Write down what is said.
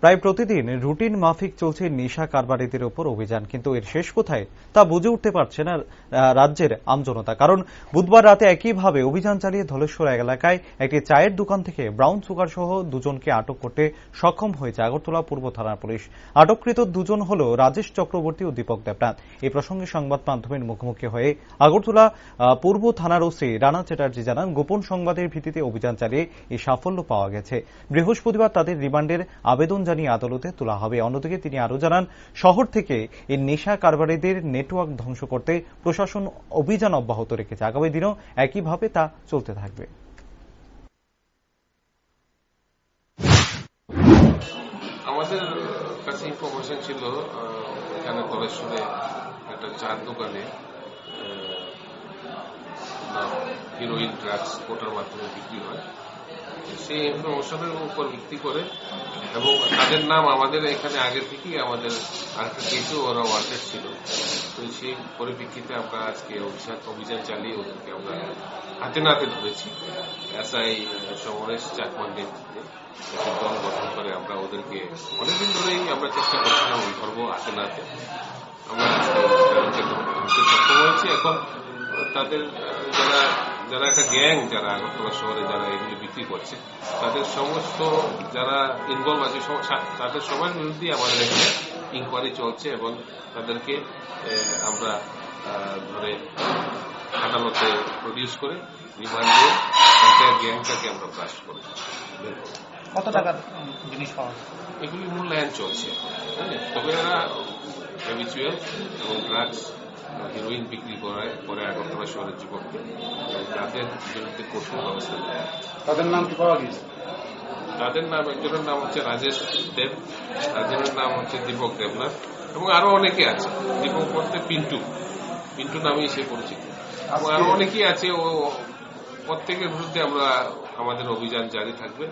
প্রায় প্রতিদিন রুটিন মাফিক চলছে নেশা কারবারিদের উপর অভিযান, কিন্তু এর শেষ কোথায় তা বুঝে উঠতে পারছে না রাজ্যের আমজনতা। কারণ বুধবার রাতে একইভাবে অভিযান চালিয়ে ধলেশ্বর এলাকায় একটি চায়ের দোকান থেকে ব্রাউন সুগার সহ দুজনকে আটক করতে সক্ষম হয়েছে আগরতলা পূর্ব থানার পুলিশ। আটককৃত দুজন হল রাজেশ চক্রবর্তী ও দীপক দেবনাথ। এই প্রসঙ্গে সংবাদ মাধ্যমের মুখোমুখি হয়ে আগরতলা পূর্ব থানার ওসি রানা চ্যাটার্জি জানান, গোপন সংবাদের ভিত্তিতে অভিযান চালিয়ে এই সাফল্য পাওয়া গেছে। বৃহস্পতিবার তাদের রিমান্ডের আবেদন জানিয়ে আদালতে তোলা হবে। অন্যদিকে তিনি আরও জানান, শহর থেকে এই নেশা কারবারিদের নেটওয়ার্ক ধ্বংস করতে প্রশাসন অভিযান অব্যাহত রেখেছে। আগামী দিনেও একইভাবে তা চলতে থাকবে। আমাদের কাছে ইনফরমেশন ছিল এখানে ধলেশ্বরে একটা চার দোকানে হিরোইন ড্রাগস কোটার মাধ্যমে বিক্রি হয়। সেই ইনফরমেশনের উপর ভিত্তি করে এবং তাদের নাম আমাদের এখানে আগে থেকেই আমাদের আরেকটা কেসেও ওরা ওয়ান্টেড ছিল। তো সেই পরিপ্রেক্ষিতে আমরা আজকে অভিযান চালিয়ে ওদেরকে আমরা হাতে নাতে ধরেছি। এসআই সমরেশ চাকমার নেতৃত্বে একটা দল গঠন করে আমরা ওদেরকে অনেকদিন ধরেই আমরা চেষ্টা করছিলাম ধরবো হাতে নাতে। আমরা ধরতে সক্ষম হয়েছি। এখন তাদের যারা একটা গ্যাং, যারা আগরতলা শহরে যারা এগুলি বিক্রি করছে, তাদের সমস্ত যারা ইনভলভ আছে তাদের সবার বিরুদ্ধে আমাদের এখানে ইনকোয়ারি চলছে এবং তাদেরকে আমরা ধরে আদালতে প্রডিউস করে রিমান্ডে গ্যাংটাকে আমরা ব্রাস্ট করি। কত টাকার জিনিস পাওয়া যায়? এগুলি মূল্যায়ন চলছে। তবে এরা হ্যাবিচুয়াল এবং ড্রাগস হিরোইন বিক্রি করে আগরতলা শহরের যুবককে, তাদের বিরুদ্ধে কঠোর ব্যবস্থা নেয়। তাদের নাম কি পাওয়া গেছে? তাদের নাম, একজনের নাম হচ্ছে রাজেশ দেব, একজনের নাম হচ্ছে দীপক দেবনাথ এবং আরো অনেকে আছে। দীপক বলতে পিন্টু নামেই সে পরিচিত এবং আরো অনেকেই আছে। ও প্রত্যেকের বিরুদ্ধে আমাদের অভিযান জারি থাকবে।